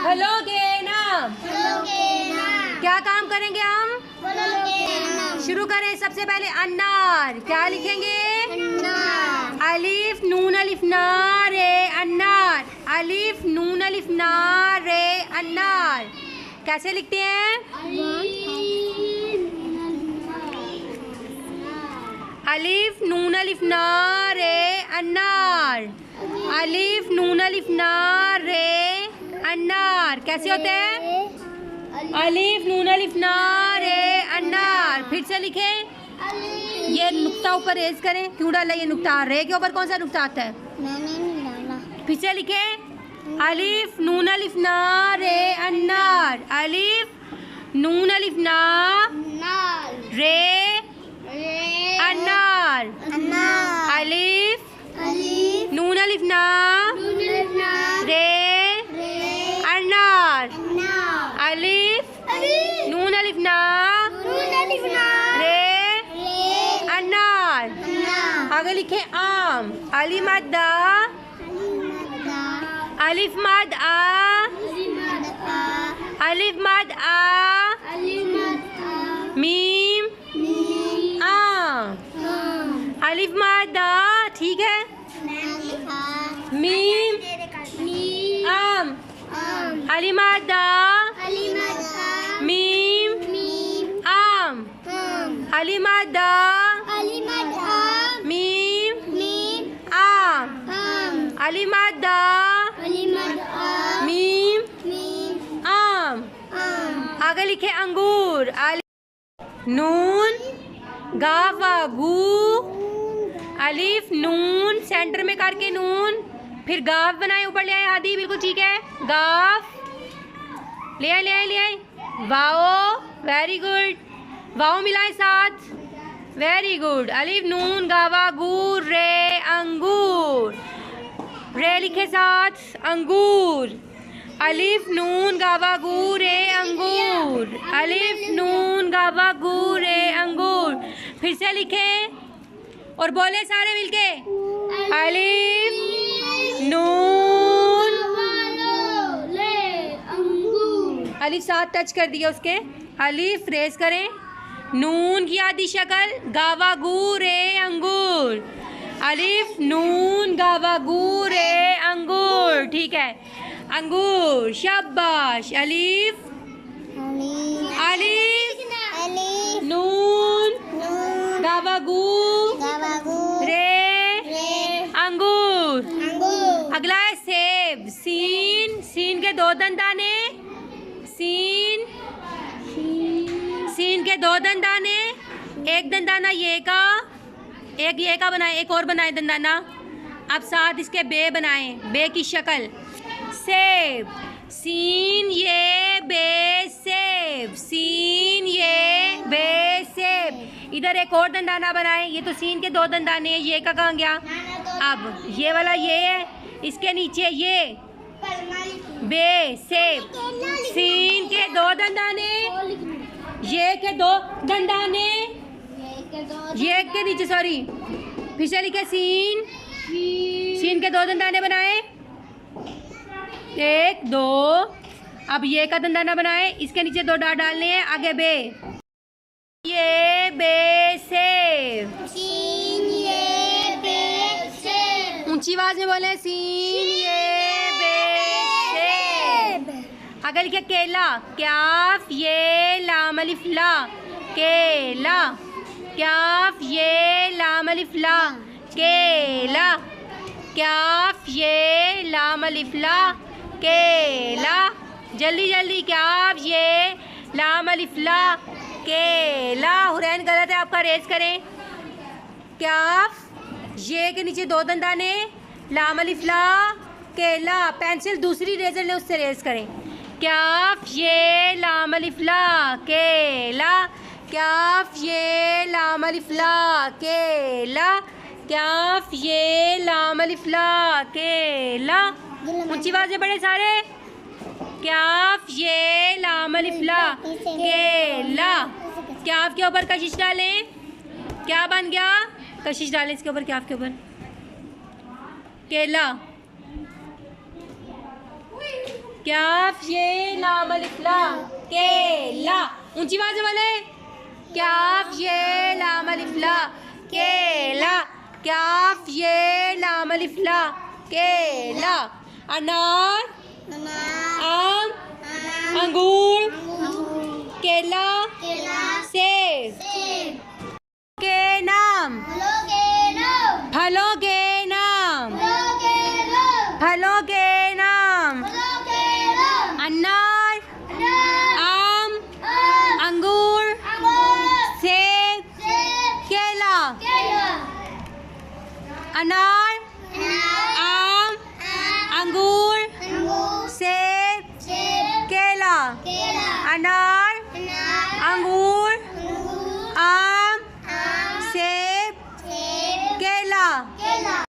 फलोगे ना। क्या काम करेंगे हम? शुरू करें। सबसे पहले अनार। क्या लिखेंगे? अलिफ नून अलिफ नार रे अनार। अलिफ नून अलिफ नार रे अनार। कैसे लिखते हैं? अलिफ नून अलिफ नार रे अनार। अलिफ नून अलिफ नार रे अनार। कैसे होते हैं? अलिफ नून अलिफ नार रे अनार। फिर से लिखें। ये नुक्ता ऊपर रेज करें। क्यों डाला ये नुक्ता? रे के ऊपर कौन सा नुक्ता आता है? मैंने नहीं डाला। फिर से लिखें। अलिफ नून अलिफ नार रे अनार। अलिफ नून अलिफ नार रे अनार। अलिफ नून अलिफ नार रे अनार। अलिफ नून अलिफ नार रे अनार। आगे लिखे आम। अली मद आ। अलिफ मद आ। अलिफ मद आ। मीम आम। अलिफ मद आ। ठीक है। मीम आम। अली मद आ। मीम आम। अली मद आ। मीम आम। अली मद आ। मीम आम। आगे लिखे अंगूर। नून गावा गू। अलिफ नून सेंटर में करके नून, फिर गाफ बनाए, ऊपर ले आए आदि। बिल्कुल ठीक है। गाफ ले आए। Wow very good. वाओ मिलाए साथ। Very good. अलिफ नून गावा गूर रे अंगूर। रे लिखे साथ अंगूर। अलिफ नून गावा गूर रे अंगूर। अलिफ नून गावा गूर रे अंगूर। फिर से लिखे और बोले सारे मिलके। अलिफ नून। अलिफ साथ टच कर दिया उसके। अलिफ रेस करें। नून की आधी शक्ल गावा गू रे अंगूर। अलिफ नून गावा गू रे अंगूर। ठीक है। अंगूर शाबाश। अलिफ नून गावा गू रे अंगूर। अगला है सेब। सीन के दो दंदाने। सीन के दो दंदाने। एक दंदाना ये का, एक ये का बनाए, एक और बनाए दंदाना। अब साथ इसके बे बनाएं, बे की शक्ल। सेब। सीन ये बे सेब। सीन ये बे सेब। इधर एक और दंदाना बनाएं। ये तो सीन के दो दंदाने हैं, ये का कहाँ गया? अब ये वाला ये है, इसके नीचे ये बे सेब। सीन के दो दंदाने, ये के दो दंदाने, ये के नीचे सॉरी फिर से लिखे सीन के दो दंदाने बनाए। एक दो। अब ये का दंदाना बनाए, इसके नीचे दो डाट डालने हैं। आगे बे। ये बे सेब। ऊंची आवाज में बोले सीन ये बे सेब। आगे लिखे केला। क्याफ ये लाम अलिफ ला। केला। क्याफ ये लाम अलिफ ला। केला। क्याफ ये लाम अलिफ ला। केला। जल्दी जल्दी। क्याफ ये लाम अलिफ ला। केला। हुरैन गलत है, आपका रेस करें। क्याफ ये के नीचे दो दंदाने, लाम अलिफ ला केला। पेंसिल दूसरी रेजर ले, उससे रेस करें। क्याफ ये लाम अलिफ ला केला। क्याफ ये लाम अलिफ ला केला। क्याफ ये लाम अलिफ ला केला। ऊंची आवाज़ पढ़े सारे। क्याफ ये लाम अलिफ ला केला। क्याफ के ऊपर कशिश डालें। क्या बन गया? कशिश डालें इसके ऊपर, क्याफ के ऊपर केला। काफ ये लाम अलिफ ला केला। ऊंची आवाज से बोले काफ ये लाम अलिफ ला केला। काफ ये लाम अलिफ ला केला। अनार आम अंगूर केला सेब के नाम फलों के नाम फलों के नाम अनार आम अंगूर सेब केला। अनार आम अंगूर सेब केला। अनार